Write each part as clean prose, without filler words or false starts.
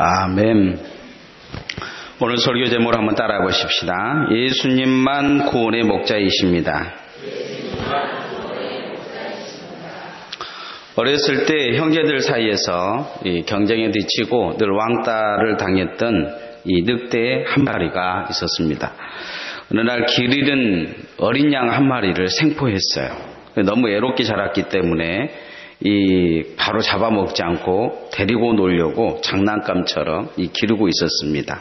아멘. 오늘 설교 제목을 한번 따라해 보십시다. 예수님만 구원의 목자이십니다. 어렸을 때 형제들 사이에서 경쟁에 뒤치고 늘 왕따를 당했던 이 늑대 한 마리가 있었습니다. 어느 날 길 잃은 어린 양 한 마리를 생포했어요. 너무 애롭게 자랐기 때문에 바로 잡아먹지 않고 데리고 놀려고 장난감처럼 기르고 있었습니다.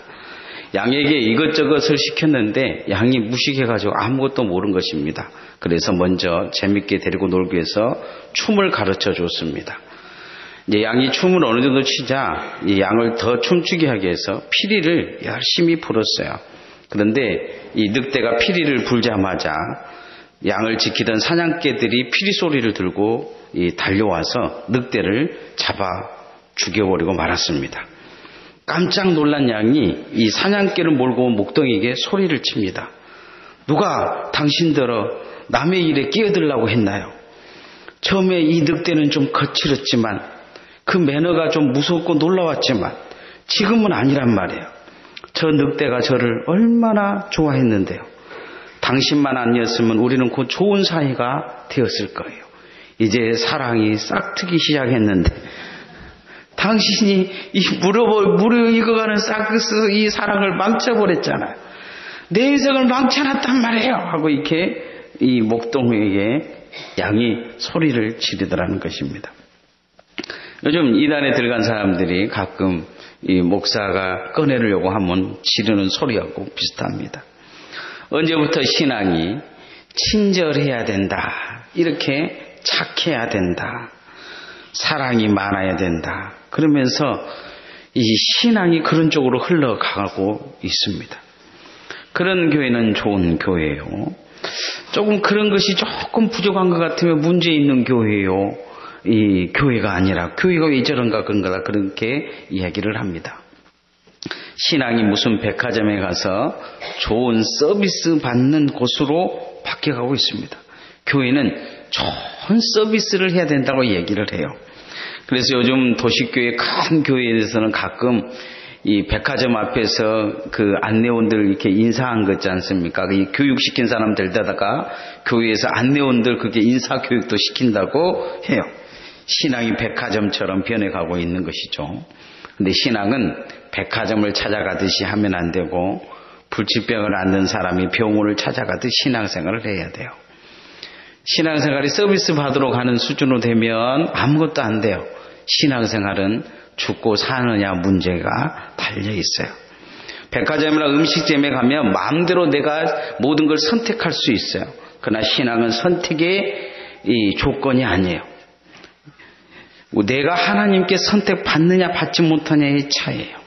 양에게 이것저것을 시켰는데 양이 무식해가지고 아무것도 모르는 것입니다. 그래서 먼저 재밌게 데리고 놀기 위해서 춤을 가르쳐 줬습니다. 이제 양이 춤을 어느 정도 추자 이 양을 더 춤추게 하기 위해서 피리를 열심히 불었어요. 그런데 이 늑대가 피리를 불자마자 양을 지키던 사냥개들이 피리 소리를 들고 달려와서 늑대를 잡아 죽여버리고 말았습니다. 깜짝 놀란 양이 이 사냥개를 몰고 온 목동에게 소리를 칩니다. 누가 당신들어 남의 일에 끼어들라고 했나요? 처음에 이 늑대는 좀 거칠었지만 그 매너가 좀 무섭고 놀라웠지만 지금은 아니란 말이에요. 저 늑대가 저를 얼마나 좋아했는데요. 당신만 아니었으면 우리는 곧 좋은 사이가 되었을 거예요. 이제 사랑이 싹트기 시작했는데 당신이 무르익어가는 이 사랑을 망쳐버렸잖아요. 내 인생을 망쳐놨단 말이에요. 하고 이렇게 이 목동에게 양이 소리를 지르더라는 것입니다. 요즘 이단에 들어간 사람들이 가끔 이 목사가 꺼내려고 하면 지르는 소리하고 비슷합니다. 언제부터 신앙이 친절해야 된다, 이렇게 착해야 된다, 사랑이 많아야 된다, 그러면서 이 신앙이 그런 쪽으로 흘러가고 있습니다. 그런 교회는 좋은 교회예요. 조금 그런 것이 조금 부족한 것 같으면 문제 있는 교회예요. 이 교회가 아니라 교회가 왜 저런가 그런가 그렇게 이야기를 합니다. 신앙이 무슨 백화점에 가서 좋은 서비스 받는 곳으로 바뀌어가고 있습니다. 교회는 좋은 서비스를 해야 된다고 얘기를 해요. 그래서 요즘 도시교회 큰 교회에서는 가끔 이 백화점 앞에서 그 안내원들 이렇게 인사한 거 있지 않습니까? 이 교육시킨 사람 데려다가 교회에서 안내원들 그게 인사교육도 시킨다고 해요. 신앙이 백화점처럼 변해가고 있는 것이죠. 근데 신앙은 백화점을 찾아가듯이 하면 안 되고 불치병을 앓는 사람이 병원을 찾아가듯 신앙생활을 해야 돼요. 신앙생활이 서비스 받으러 가는 수준으로 되면 아무것도 안 돼요. 신앙생활은 죽고 사느냐 문제가 달려있어요. 백화점이나 음식점에 가면 마음대로 내가 모든 걸 선택할 수 있어요. 그러나 신앙은 선택의 이 조건이 아니에요. 내가 하나님께 선택받느냐 받지 못하냐의 차이예요.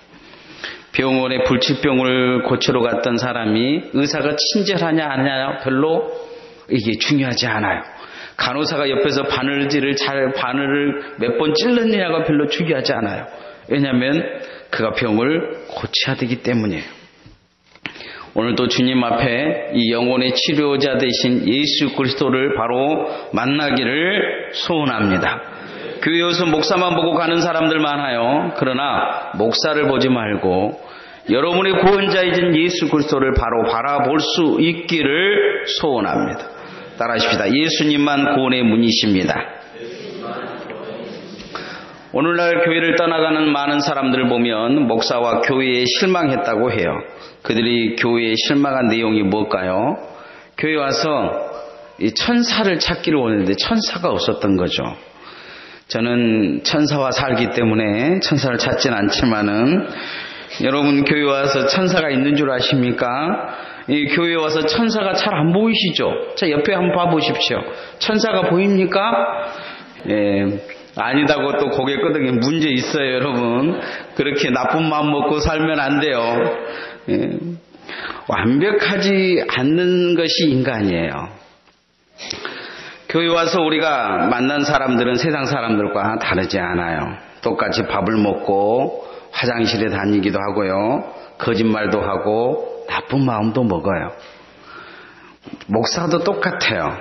병원에 불치병을 고치러 갔던 사람이 의사가 친절하냐 안 하냐 별로 이게 중요하지 않아요. 간호사가 옆에서 바늘을 몇 번 찔렀느냐가 별로 중요하지 않아요. 왜냐하면 그가 병을 고쳐야 되기 때문이에요. 오늘도 주님 앞에 이 영혼의 치료자 되신 예수 그리스도를 바로 만나기를 소원합니다. 교회 와서 목사만 보고 가는 사람들 많아요. 그러나 목사를 보지 말고 여러분의 구원자이신 예수 그리스도를 바로 바라볼 수 있기를 소원합니다. 따라하십시다. 예수님만 구원의 문이십니다. 오늘날 교회를 떠나가는 많은 사람들을 보면 목사와 교회에 실망했다고 해요. 그들이 교회에 실망한 내용이 뭘까요? 교회 와서 이 천사를 찾기를 원했는데 천사가 없었던 거죠. 저는 천사와 살기 때문에 천사를 찾진 않지만은 여러분 교회 와서 천사가 있는 줄 아십니까? 이 교회 와서 천사가 잘 안 보이시죠? 자, 옆에 한번 봐보십시오. 천사가 보입니까? 예, 아니다고 또 고개 끄덕이면 문제 있어요, 여러분. 그렇게 나쁜 마음 먹고 살면 안 돼요. 예, 완벽하지 않는 것이 인간이에요. 교회 와서 우리가 만난 사람들은 세상 사람들과 다르지 않아요. 똑같이 밥을 먹고 화장실에 다니기도 하고요. 거짓말도 하고 나쁜 마음도 먹어요. 목사도 똑같아요.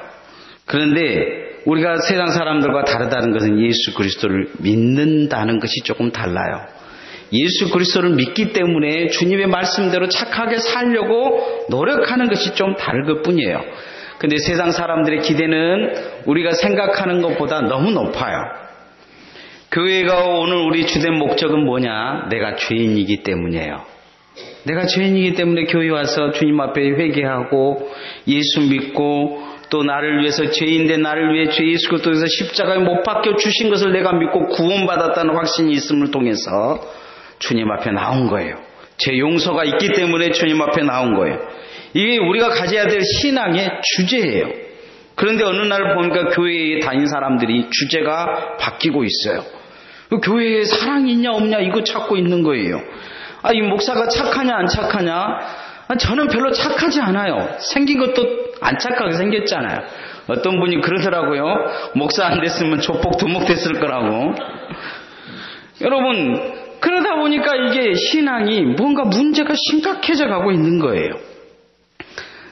그런데 우리가 세상 사람들과 다르다는 것은 예수 그리스도를 믿는다는 것이 조금 달라요. 예수 그리스도를 믿기 때문에 주님의 말씀대로 착하게 살려고 노력하는 것이 좀 다를 것 뿐이에요. 근데 세상 사람들의 기대는 우리가 생각하는 것보다 너무 높아요. 교회가 오늘 우리 주된 목적은 뭐냐? 내가 죄인이기 때문이에요. 내가 죄인이기 때문에 교회 와서 주님 앞에 회개하고 예수 믿고 또 나를 위해서 죄인된 나를 위해 주 예수 그리스도에서 십자가에 못 박혀 주신 것을 내가 믿고 구원받았다는 확신이 있음을 통해서 주님 앞에 나온 거예요. 제 용서가 있기 때문에 주님 앞에 나온 거예요. 이게 우리가 가져야 될 신앙의 주제예요. 그런데 어느 날 보니까 교회에 다닌 사람들이 주제가 바뀌고 있어요. 교회에 사랑이 있냐 없냐 이거 찾고 있는 거예요. 이 목사가 착하냐 안 착하냐? 저는 별로 착하지 않아요. 생긴 것도 안 착하게 생겼잖아요. 어떤 분이 그러더라고요. 목사 안 됐으면 조폭 두목 됐을 거라고. 여러분, 그러다 보니까 이게 신앙이 뭔가 문제가 심각해져 가고 있는 거예요.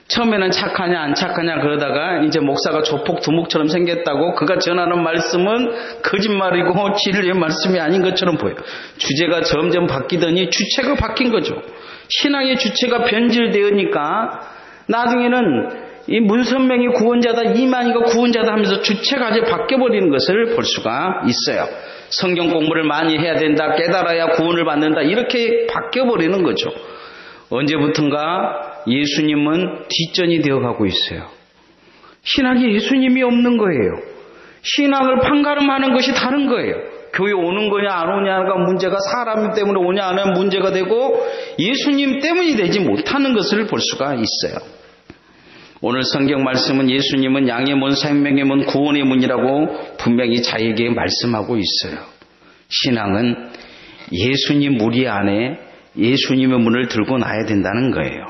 처음에는 착하냐 안 착하냐 그러다가 이제 목사가 조폭 두목처럼 생겼다고 그가 전하는 말씀은 거짓말이고 진리의 말씀이 아닌 것처럼 보여요. 주제가 점점 바뀌더니 주체가 바뀐 거죠. 신앙의 주체가 변질되으니까 나중에는 이 문선명이 구원자다, 이만희가 구원자다 하면서 주체가 이제 바뀌어버리는 것을 볼 수가 있어요. 성경 공부를 많이 해야 된다, 깨달아야 구원을 받는다, 이렇게 바뀌어버리는 거죠. 언제부턴가 예수님은 뒷전이 되어가고 있어요. 신앙에 예수님이 없는 거예요. 신앙을 판가름하는 것이 다른 거예요. 교회 오는 거냐 안 오냐가 문제가 사람 때문에 오냐 안 오냐 문제가 되고 예수님 때문이 되지 못하는 것을 볼 수가 있어요. 오늘 성경 말씀은 예수님은 양의 문, 생명의 문, 구원의 문이라고 분명히 자에게 말씀하고 있어요. 신앙은 예수님 무리 안에 예수님의 문을 들고 나야 된다는 거예요.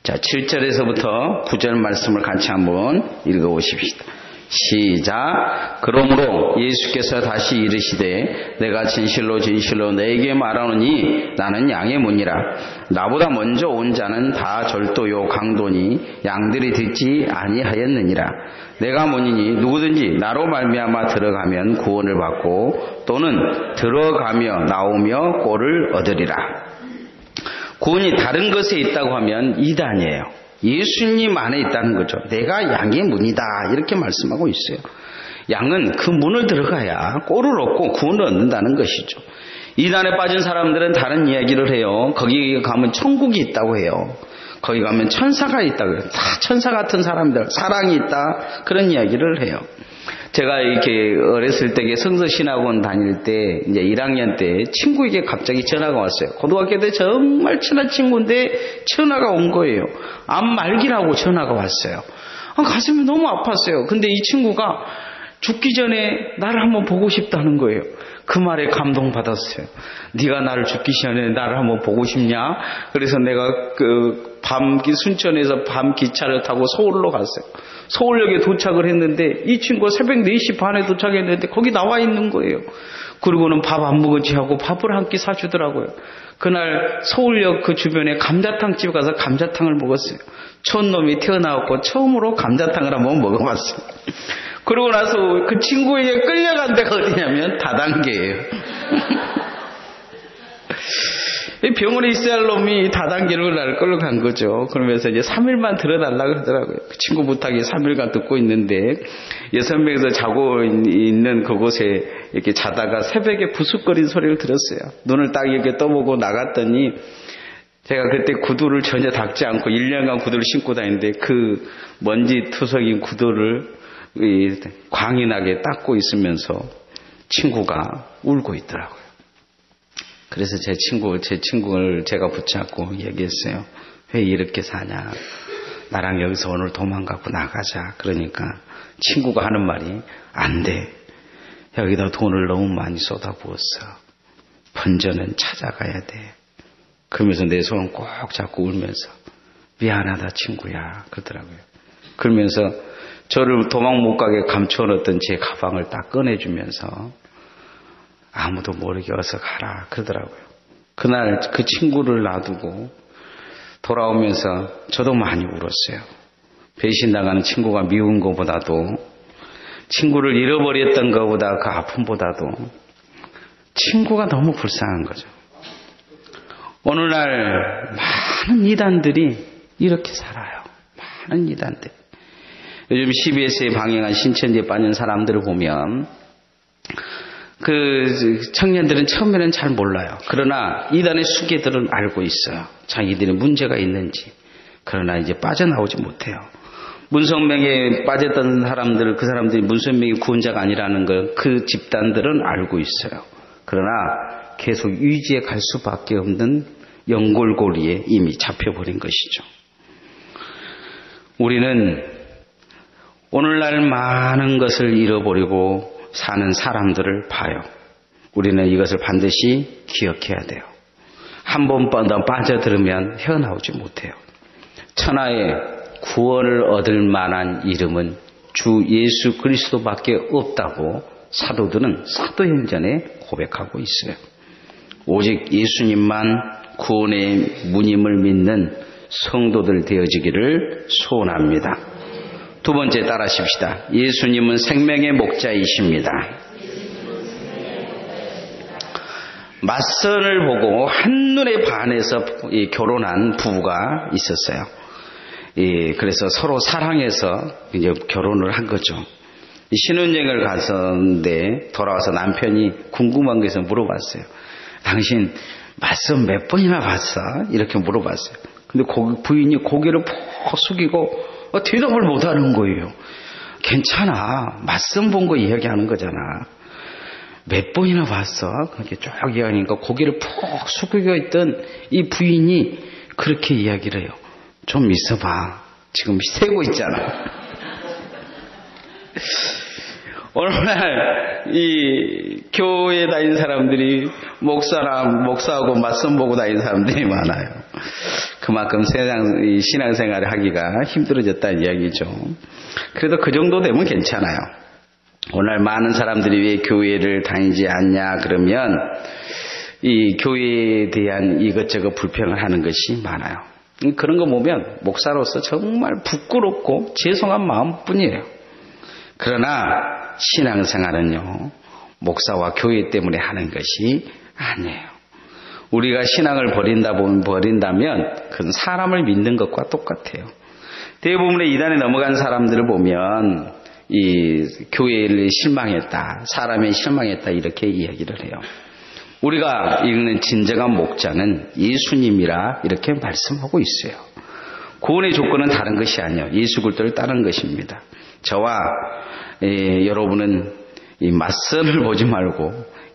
자, 7절에서부터 9절 말씀을 같이 한번 읽어보십시다. 시작. 그러므로 예수께서 다시 이르시되 내가 진실로 진실로 너에게 말하노니 나는 양의 문이라. 나보다 먼저 온 자는 다 절도요 강도니 양들이 듣지 아니하였느니라. 내가 문이니 누구든지 나로 말미암아 들어가면 구원을 받고 또는 들어가며 나오며 꼴을 얻으리라. 구원이 다른 것에 있다고 하면 이단이에요. 예수님 안에 있다는 거죠. 내가 양의 문이다 이렇게 말씀하고 있어요. 양은 그 문을 들어가야 꼴을 얻고 구원을 얻는다는 것이죠. 이단에 빠진 사람들은 다른 이야기를 해요. 거기 가면 천국이 있다고 해요. 거기 가면 천사가 있다고 해요. 다 천사 같은 사람들, 사랑이 있다 그런 이야기를 해요. 제가 이렇게 어렸을 때 성서신학원 다닐 때 이제 1학년 때 친구에게 갑자기 전화가 왔어요. 고등학교 때 정말 친한 친구인데 전화가 온 거예요. 암 말기라고 전화가 왔어요. 가슴이 너무 아팠어요. 근데 이 친구가 죽기 전에 나를 한번 보고 싶다는 거예요. 그 말에 감동받았어요. 네가 나를 죽기 전에 나를 한번 보고 싶냐? 그래서 내가 순천에서 밤 기차를 타고 서울로 갔어요. 서울역에 도착을 했는데 이 친구가 새벽 4시 반에 도착했는데 거기 나와 있는 거예요. 그리고는 밥 안 먹었지 하고 밥을 한 끼 사주더라고요. 그날 서울역 그 주변에 감자탕집 가서 감자탕을 먹었어요. 촌놈이 태어나고 처음으로 감자탕을 한번 먹어봤어요. 그러고 나서 그 친구에게 끌려간 데가 어디냐면 다단계예요. 병원에 있어야 할 놈이 다단계로 나를 끌려간 거죠. 그러면서 이제 3일만 들어달라고 그러더라고요. 그 친구 부탁에 3일간 듣고 있는데 6명에서 자고 있는 그곳에 이렇게 자다가 새벽에 부숫거리는 소리를 들었어요. 눈을 딱 이렇게 떠보고 나갔더니 제가 그때 구두를 전혀 닦지 않고 1년간 구두를 신고 다니는데 그 먼지 투성인 구두를 광이 나게 닦고 있으면서 친구가 울고 있더라고요. 그래서 제 친구를 제가 붙잡고 얘기했어요. 왜 이렇게 사냐? 나랑 여기서 오늘 도망가고 나가자. 그러니까 친구가 하는 말이 안 돼. 여기다 돈을 너무 많이 쏟아부었어. 번전은 찾아가야 돼. 그러면서 내 손을 꼭 잡고 울면서 미안하다 친구야 그러더라고요. 그러면서 저를 도망 못 가게 감춰놓던 제 가방을 딱 꺼내주면서 아무도 모르게 어서 가라 그러더라고요. 그날 그 친구를 놔두고 돌아오면서 저도 많이 울었어요. 배신당하는 친구가 미운 것보다도 친구를 잃어버렸던 것보다 그 아픔보다도 친구가 너무 불쌍한 거죠. 오늘날 많은 이단들이 이렇게 살아요. 많은 이단들. 요즘 CBS에 방영한 신천지에 빠진 사람들을 보면 그 청년들은 처음에는 잘 몰라요. 그러나 이단의 수괴들은 알고 있어요. 자기들이 문제가 있는지. 그러나 이제 빠져나오지 못해요. 문선명에 빠졌던 사람들, 그 사람들이 문선명이 구원자가 아니라는 걸 그 집단들은 알고 있어요. 그러나 계속 유지해 갈 수밖에 없는 연골고리에 이미 잡혀버린 것이죠. 우리는 오늘날 많은 것을 잃어버리고 사는 사람들을 봐요. 우리는 이것을 반드시 기억해야 돼요. 한 번 더 빠져들으면 헤어나오지 못해요. 천하에 구원을 얻을 만한 이름은 주 예수 그리스도밖에 없다고 사도들은 사도행전에 고백하고 있어요. 오직 예수님만 구원의 문임을 믿는 성도들 되어지기를 소원합니다. 두 번째 따라하십시다. 예수님은 생명의 목자이십니다. 맞선을 보고 한눈에 반해서 결혼한 부부가 있었어요. 그래서 서로 사랑해서 이제 결혼을 한 거죠. 신혼여행을 갔었는데 돌아와서 남편이 궁금한 것에서 물어봤어요. 당신 맞선 몇 번이나 봤어? 이렇게 물어봤어요. 근데 부인이 고개를 푹 숙이고 대답을 못하는 거예요. 괜찮아. 맞선 본 거 이야기하는 거잖아. 몇 번이나 봤어? 그렇게 쭉 이야기하니까 고개를 푹 숙이고 있던 이 부인이 그렇게 이야기를 해요. 좀 있어봐. 지금 세고 있잖아. 오늘날 이 교회에 다니는 사람들이 목사하고 맞선 보고 다니는 사람들이 많아요. 그만큼 신앙생활을 하기가 힘들어졌다는 이야기죠. 그래도 그 정도 되면 괜찮아요. 오늘 많은 사람들이 왜 교회를 다니지 않냐 그러면 이 교회에 대한 이것저것 불평을 하는 것이 많아요. 그런 거 보면 목사로서 정말 부끄럽고 죄송한 마음뿐이에요. 그러나 신앙생활은요, 목사와 교회 때문에 하는 것이 아니에요. 우리가 신앙을 버린다면 그건 사람을 믿는 것과 똑같아요. 대부분의 이단에 넘어간 사람들을 보면 이 교회를 실망했다, 사람에 실망했다 이렇게 이야기를 해요. 우리가 읽는 진정한 목자는 예수님이라 이렇게 말씀하고 있어요. 구원의 조건은 다른 것이 아니에요. 예수 그리스도를 따르는 것입니다. 저와 여러분은 이 맞선을 보지 말고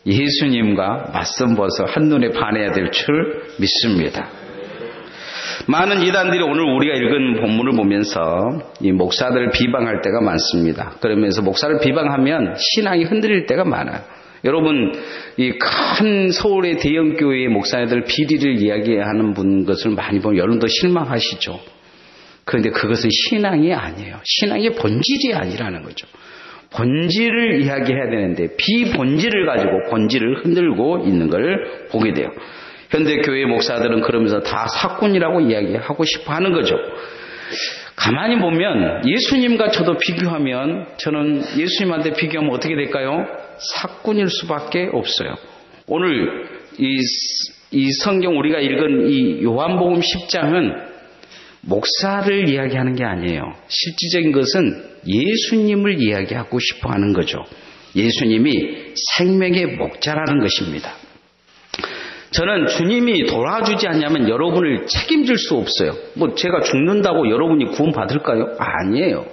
예수님과 맞선 보서 한눈에 반해야 될 줄 믿습니다. 많은 이단들이 오늘 우리가 읽은 본문을 보면서 이 목사들을 비방할 때가 많습니다. 그러면서 목사를 비방하면 신앙이 흔들릴 때가 많아요. 여러분, 이 큰 서울의 대형 교회의 목사들 비리를 이야기하는 것을 많이 보면 여러분도 실망하시죠. 그런데 그것은 신앙이 아니에요. 신앙의 본질이 아니라는 거죠. 본질을 이야기해야 되는데 비본질을 가지고 본질을 흔들고 있는 걸 보게 돼요. 현대교회 목사들은 그러면서 다 사꾼이라고 이야기하고 싶어 하는 거죠. 가만히 보면 예수님과 저도 비교하면 저는 예수님한테 비교하면 어떻게 될까요? 사꾼일 수밖에 없어요. 오늘 이 성경 우리가 읽은 이 요한복음 10장은 목사를 이야기하는 게 아니에요. 실질적인 것은 예수님을 이야기하고 싶어 하는 거죠. 예수님이 생명의 목자라는 것입니다. 저는 주님이 돌아주지 않냐면 여러분을 책임질 수 없어요. 뭐 제가 죽는다고 여러분이 구원 받을까요? 아니에요.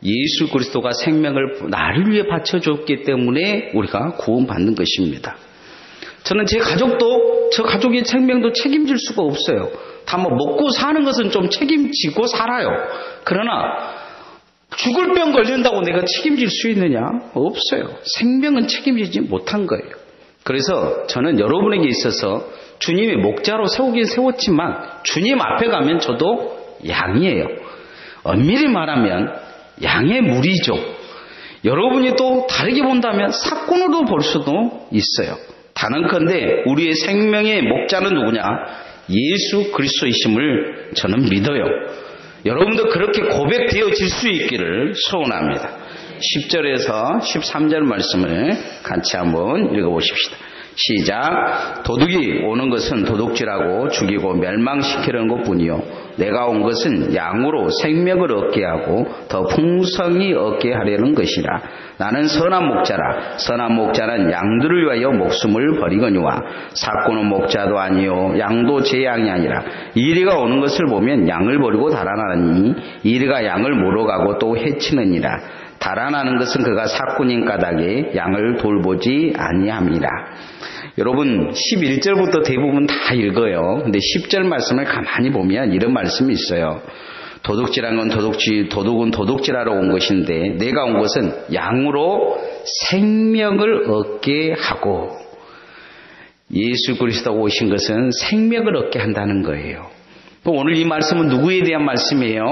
예수 그리스도가 생명을 나를 위해 바쳐줬기 때문에 우리가 구원 받는 것입니다. 저는 제 가족도 저 가족의 생명도 책임질 수가 없어요. 다 뭐 먹고 사는 것은 좀 책임지고 살아요. 그러나 죽을 병 걸린다고 내가 책임질 수 있느냐? 없어요. 생명은 책임지지 못한 거예요. 그래서 저는 여러분에게 있어서 주님의 목자로 세우긴 세웠지만 주님 앞에 가면 저도 양이에요. 엄밀히 말하면 양의 무리죠. 여러분이 또 다르게 본다면 사꾼으로 볼 수도 있어요. 단언컨대 우리의 생명의 목자는 누구냐? 예수 그리스도이심을 저는 믿어요. 여러분도 그렇게 고백되어질 수 있기를 소원합니다. 10절에서 13절 말씀을 같이 한번 읽어보십시다. 시작. 도둑이 오는 것은 도둑질하고 죽이고 멸망시키려는 것뿐이요 내가 온 것은 양으로 생명을 얻게 하고 더 풍성히 얻게 하려는 것이라. 나는 선한 목자라. 선한 목자는 양들을 위하여 목숨을 버리거니와 삭구는 목자도 아니요 양도 제 양이 아니라 이리가 오는 것을 보면 양을 버리고 달아나니 이리가 양을 몰아가고 또 해치느니라. 달아나는 것은 그가 삭군인 까닭에 양을 돌보지 아니함이라. 여러분 11절부터 대부분 다 읽어요. 근데 10절 말씀을 가만히 보면 이런 말씀이 있어요. 도둑질한 건 도둑은 도둑질하러 온 것인데 내가 온 것은 양으로 생명을 얻게 하고. 예수 그리스도가 오신 것은 생명을 얻게 한다는 거예요. 오늘 이 말씀은 누구에 대한 말씀이에요?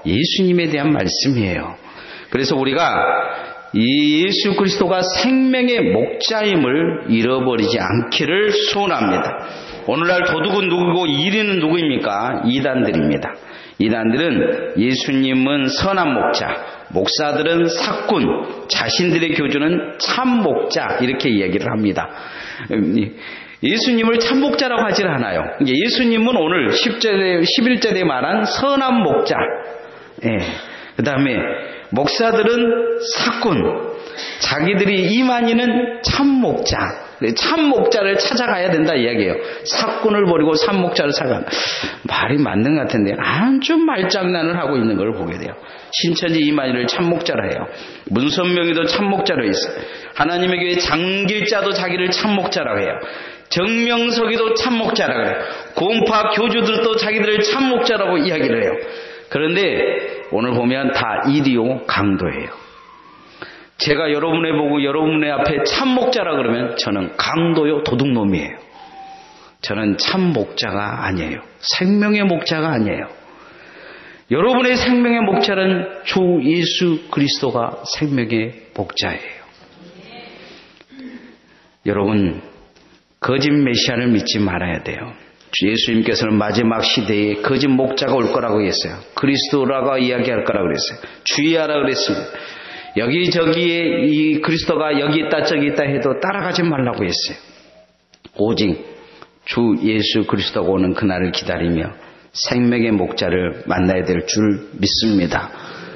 예수님에 대한 말씀이에요. 그래서 우리가 이 예수 그리스도가 생명의 목자임을 잃어버리지 않기를 소원합니다. 오늘날 도둑은 누구고 이리는 누구입니까? 이단들입니다. 이단들은 예수님은 선한 목자, 목사들은 삭군, 자신들의 교주는 참 목자 이렇게 이야기를 합니다. 예수님을 참 목자라고 하질 않아요. 예수님은 오늘 11절에 말한 선한 목자, 그 다음에 목사들은 삭군, 자기들이 이만희는 참 목자, 참 목자를 찾아가야 된다 이야기예요. 삭군을 버리고 참 목자를 찾아간다. 말이 맞는 것 같은데 아주 말장난을 하고 있는 걸 보게 돼요. 신천지 이만희를 참 목자라 해요. 문선명이도 참 목자로 있어요. 하나님의 교회 장길자도 자기를 참 목자라고 해요. 정명석이도 참 목자라고 해요. 고음파 교주들도 자기들을 참 목자라고 이야기를 해요. 그런데 오늘 보면 다 이리요 강도예요. 제가 여러분의 보고 여러분의 앞에 참 목자라 그러면 저는 강도요 도둑놈이에요. 저는 참 목자가 아니에요. 생명의 목자가 아니에요. 여러분의 생명의 목자는 주 예수 그리스도가 생명의 목자예요. 여러분 거짓 메시아를 믿지 말아야 돼요. 주 예수님께서는 마지막 시대에 거짓 목자가 올 거라고 했어요. 그리스도라고 이야기할 거라고 그랬어요. 주의하라 그랬습니다. 여기저기에 이 그리스도가 여기 있다 저기 있다 해도 따라가지 말라고 했어요. 오직 주 예수 그리스도가 오는 그날을 기다리며 생명의 목자를 만나야 될 줄 믿습니다.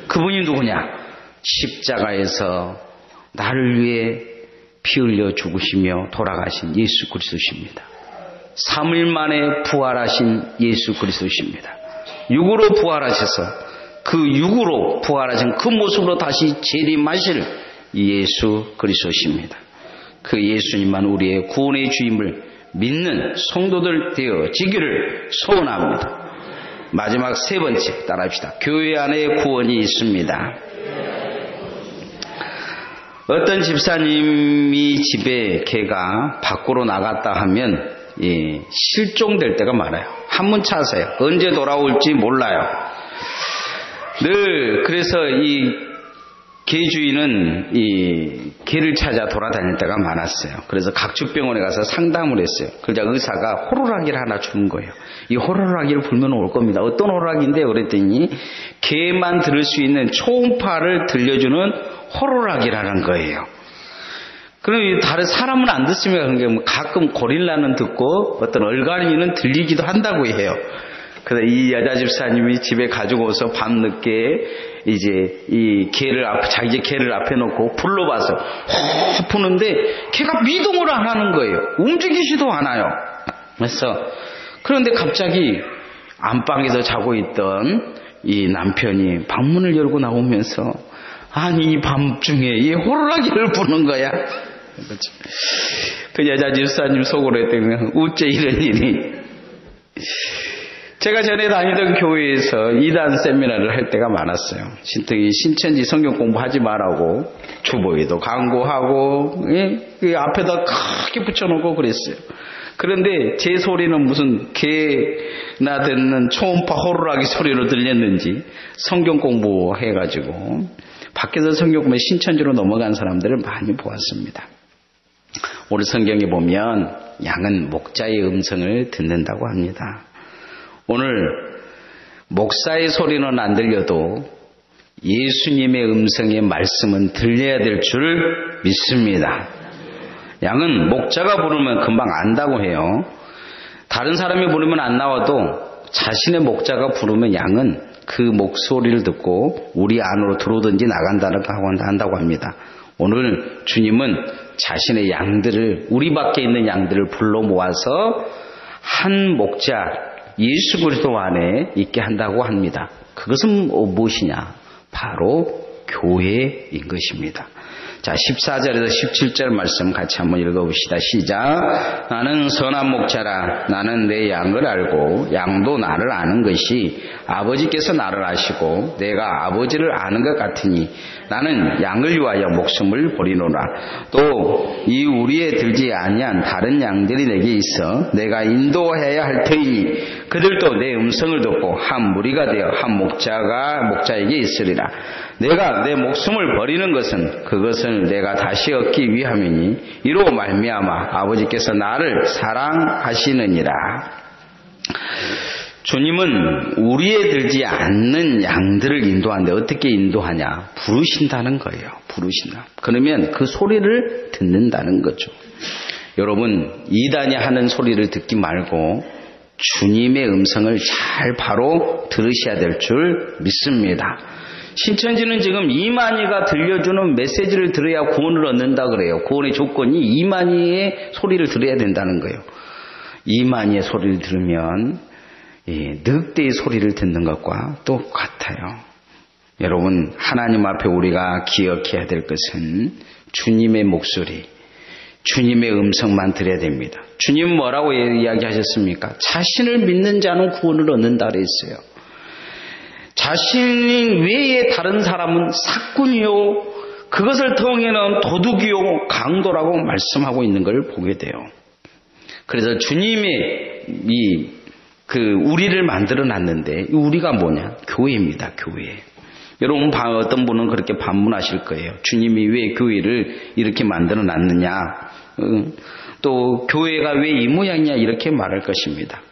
그분이 누구냐? 십자가에서 나를 위해 피 흘려 죽으시며 돌아가신 예수 그리스도십니다. 3일 만에 부활하신 예수 그리스도십니다. 육으로 부활하셔서 그 육으로 부활하신 그 모습으로 다시 재림하실 예수 그리스도십니다. 그 예수님만 우리의 구원의 주임을 믿는 성도들 되어지기를 소원합니다. 마지막 세 번째 따라합시다. 교회 안에 구원이 있습니다. 어떤 집사님이 집에 개가 밖으로 나갔다 하면 실종될 때가 많아요. 한문 차세요. 언제 돌아올지 몰라요. 늘 그래서 이 개주인은 이 개를 찾아 돌아다닐 때가 많았어요. 그래서 각주병원에 가서 상담을 했어요. 그러자 의사가 호루라기를 하나 주는 거예요. 이 호루라기를 불면 올 겁니다. 어떤 호루라기인데요? 그랬더니 개만 들을 수 있는 초음파를 들려주는 호루라기라는 거예요. 그럼 다른 사람은 안 듣습니다. 그러니까 가끔 고릴라는 듣고 어떤 얼갈이는 들리기도 한다고 해요. 그래서 이 여자 집사님이 집에 가지고 와서 밤늦게 이제 이 자기 개를 앞에 놓고 불러봐서 호 푸는데 개가 미동을 안 하는 거예요. 움직이지도 않아요. 그런데 갑자기 안방에서 자고 있던 이 남편이 방문을 열고 나오면서 아니 이 밤중에 이 호루라기를 부는 거야. 그 여자 집사님 속으로 했더니 어째 이런 일이. 제가 전에 다니던 교회에서 이단 세미나를 할 때가 많았어요. 신천지 성경 공부하지 말라고 주보에도 광고하고 그 앞에다 크게 붙여놓고 그랬어요. 그런데 제 소리는 무슨 개나 듣는 초음파 호루라기 소리로 들렸는지 성경 공부해가지고 밖에서 성경 공부에 신천지로 넘어간 사람들을 많이 보았습니다. 오늘 성경에 보면 양은 목자의 음성을 듣는다고 합니다. 오늘 목사의 소리는 안 들려도 예수님의 음성의 말씀은 들려야 될 줄 믿습니다. 양은 목자가 부르면 금방 안다고 해요. 다른 사람이 부르면 안 나와도 자신의 목자가 부르면 양은 그 목소리를 듣고 우리 안으로 들어오든지 나간다고 합니다. 오늘 주님은 자신의 양들을, 우리 밖에 있는 양들을 불러 모아서 한 목자 예수 그리스도 안에 있게 한다고 합니다. 그것은 무엇이냐? 바로 교회인 것입니다. 자, 14절에서 17절 말씀 같이 한번 읽어봅시다. 시작. 나는 선한 목자라. 나는 내 양을 알고 양도 나를 아는 것이 아버지께서 나를 아시고 내가 아버지를 아는 것 같으니 나는 양을 위하여 목숨을 버리노라. 또 이 우리에 들지 아니한 다른 양들이 내게 있어 내가 인도해야 할 터이니 그들도 내 음성을 듣고 한 무리가 되어 한 목자에게 있으리라. 내가 내 목숨을 버리는 것은 그것을 내가 다시 얻기 위함이니 이로 말미암아 아버지께서 나를 사랑하시느니라. 주님은 우리에 들지 않는 양들을 인도하는데 어떻게 인도하냐? 부르신다는 거예요. 부르신다. 그러면 그 소리를 듣는다는 거죠. 여러분, 이단이 하는 소리를 듣기 말고 주님의 음성을 잘 바로 들으셔야 될 줄 믿습니다. 신천지는 지금 이만희가 들려주는 메시지를 들어야 구원을 얻는다 그래요. 구원의 조건이 이만희의 소리를 들어야 된다는 거예요. 이만희의 소리를 들으면 늑대의 소리를 듣는 것과 똑같아요. 여러분, 하나님 앞에 우리가 기억해야 될 것은 주님의 목소리, 주님의 음성만 들어야 됩니다. 주님 뭐라고 이야기하셨습니까? 자신을 믿는 자는 구원을 얻는다 그랬어요. 자신 외에 다른 사람은 사꾼이요, 그것을 통해는 도둑이요, 강도라고 말씀하고 있는 걸 보게 돼요. 그래서 주님의 우리를 만들어 놨는데, 우리가 뭐냐? 교회입니다, 교회. 여러분, 어떤 분은 그렇게 반문하실 거예요. 주님이 왜 교회를 이렇게 만들어 놨느냐? 또, 교회가 왜 이 모양이냐? 이렇게 말할 것입니다.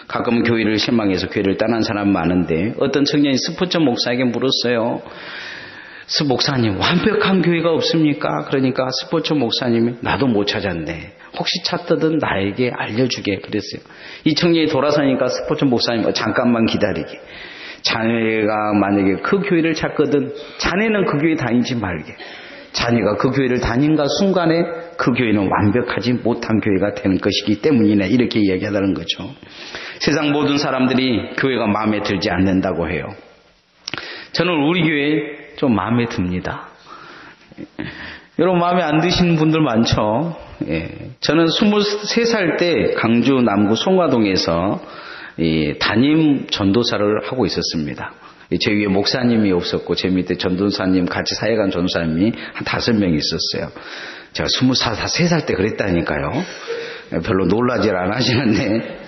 가끔은 교회를 실망해서 교회를 떠난 사람 많은데, 어떤 청년이 스포츠 목사에게 물었어요. 목사님, 완벽한 교회가 없습니까? 그러니까 스포츠 목사님이 나도 못 찾았네. 혹시 찾거든 나에게 알려주게 그랬어요. 이 청년이 돌아서니까 스포츠 목사님 잠깐만 기다리게. 자네가 만약에 그 교회를 찾거든 자네는 그 교회 다니지 말게. 자네가 그 교회를 다닌가 순간에 그 교회는 완벽하지 못한 교회가 되는 것이기 때문이네. 이렇게 이야기하다는 거죠. 세상 모든 사람들이 교회가 마음에 들지 않는다고 해요. 저는 우리 교회 좀 마음에 듭니다. 여러분, 마음에 안 드시는 분들 많죠? 예. 저는 23살 때 강주 남구 송화동에서 담임 전도사를 하고 있었습니다. 제 위에 목사님이 없었고 제 밑에 전도사님, 같이 사역한 전도사님이 한 5명 있었어요. 제가 23살 때 그랬다니까요. 별로 놀라질 안 하시는데,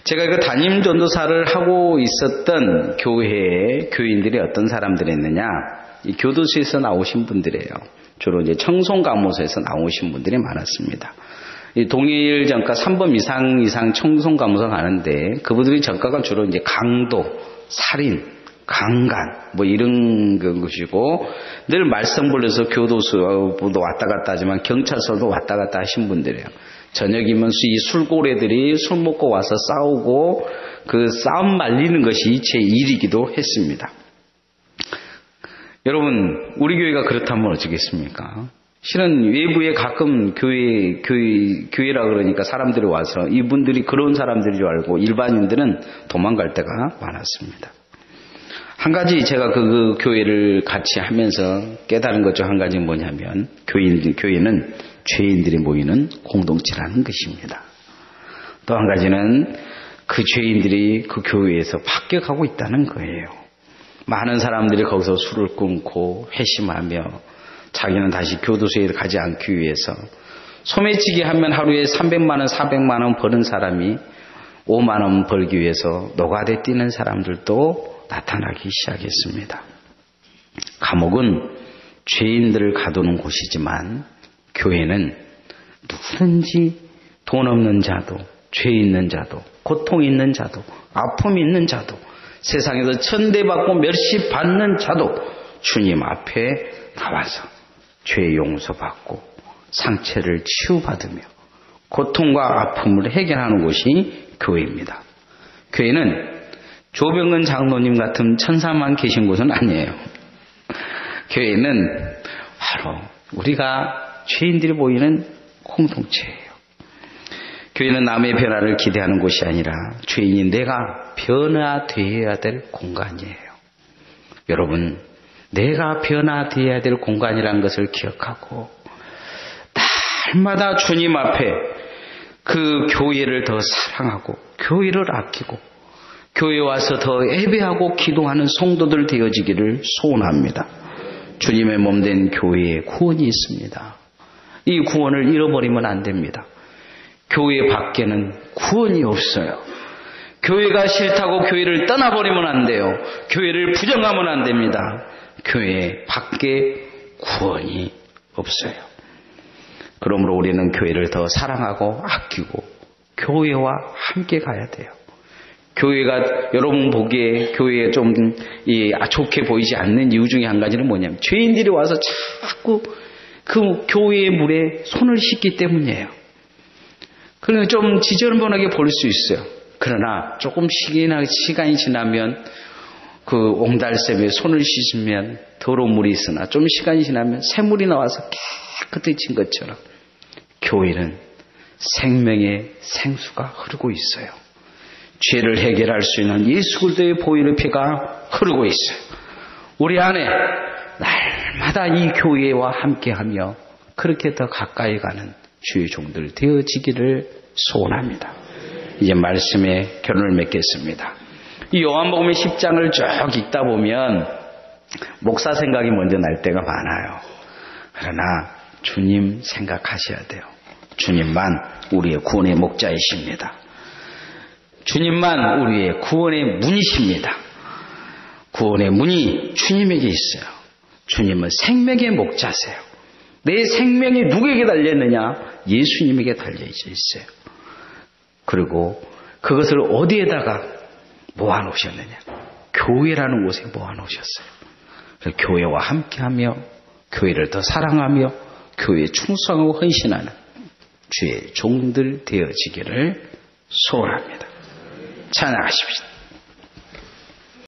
제가 그 담임 전도사를 하고 있었던 교회에 교인들이 어떤 사람들이었느냐, 이 교도소에서 나오신 분들이에요. 주로 이제 청송감호소에서 나오신 분들이 많았습니다. 이 동일 전과 3번 이상 청송감호소 가는데, 그분들이 전과가 주로 이제 강도, 살인, 강간 뭐 이런 것이고, 늘 말썽 불려서 교도소도 왔다 갔다 하지만 경찰서도 왔다 갔다 하신 분들이에요. 저녁이면 이 술고래들이 술 먹고 와서 싸우고 그 싸움 말리는 것이 제 일이기도 했습니다. 여러분, 우리 교회가 그렇다면 어쩌겠습니까? 실은 외부에 가끔 교회라 그러니까 사람들이 와서 이분들이 그런 사람들인 줄 알고 일반인들은 도망갈 때가 많았습니다. 한 가지 제가 그 교회를 같이 하면서 깨달은 것 중 한 가지는 뭐냐면, 교회는 죄인들이 모이는 공동체라는 것입니다. 또 한 가지는 그 죄인들이 그 교회에서 합격하고 있다는 거예요. 많은 사람들이 거기서 술을 끊고 회심하며 자기는 다시 교도소에 가지 않기 위해서 소매치기 하면 하루에 300만 원, 400만 원 버는 사람이 5만 원 벌기 위해서 노가대 뛰는 사람들도 나타나기 시작했습니다. 감옥은 죄인들을 가두는 곳이지만 교회는 누구든지 돈 없는 자도, 죄 있는 자도, 고통 있는 자도, 아픔 있는 자도, 세상에서 천대받고 멸시 받는 자도 주님 앞에 나와서 죄 용서받고 상처를 치유받으며 고통과 아픔을 해결하는 곳이 교회입니다. 교회는 조병근 장로님 같은 천사만 계신 곳은 아니에요. 교회는 바로 우리가 죄인들이 모이는 공동체예요. 교회는 남의 변화를 기대하는 곳이 아니라 죄인인 내가 변화되어야 될 공간이에요. 여러분, 내가 변화되어야 될 공간이라는 것을 기억하고 날마다 주님 앞에 그 교회를 더 사랑하고 교회를 아끼고 교회에 와서 더 예배하고 기도하는 성도들 되어지기를 소원합니다. 주님의 몸된 교회에 구원이 있습니다. 이 구원을 잃어버리면 안 됩니다. 교회 밖에는 구원이 없어요. 교회가 싫다고 교회를 떠나버리면 안 돼요. 교회를 부정하면 안 됩니다. 교회 밖에 구원이 없어요. 그러므로 우리는 교회를 더 사랑하고 아끼고 교회와 함께 가야 돼요. 교회가 여러분 보기에 교회에 좀 좋게 보이지 않는 이유 중에 한 가지는 뭐냐면 죄인들이 와서 자꾸 그 교회의 물에 손을 씻기 때문이에요. 그러면 좀 지저분하게 보일 수 있어요. 그러나 조금 시간이 지나면 그 옹달샘에 손을 씻으면 더러운 물이 있으나 좀 시간이 지나면 새물이 나와서 깨끗해진 것처럼 교회는 생명의 생수가 흐르고 있어요. 죄를 해결할 수 있는 예수 그리스도의 보혈의 피가 흐르고 있어요. 우리 안에 날마다 이 교회와 함께하며 그렇게 더 가까이 가는 주의 종들 되어지기를 소원합니다. 이제 말씀의 결론을 맺겠습니다. 이 요한복음 10장을 쭉 읽다 보면 목사 생각이 먼저 날 때가 많아요. 그러나 주님 생각하셔야 돼요. 주님만 우리의 구원의 목자이십니다. 주님만 우리의 구원의 문이십니다. 구원의 문이 주님에게 있어요. 주님은 생명의 목자세요. 내 생명이 누구에게 달려있느냐? 예수님에게 달려있어요. 그리고 그것을 어디에다가 모아놓으셨느냐? 교회라는 곳에 모아놓으셨어요. 그래서 교회와 함께하며 교회를 더 사랑하며 교회에 충성하고 헌신하는 주의 종들 되어지기를 소원합니다. 찬양하십시오.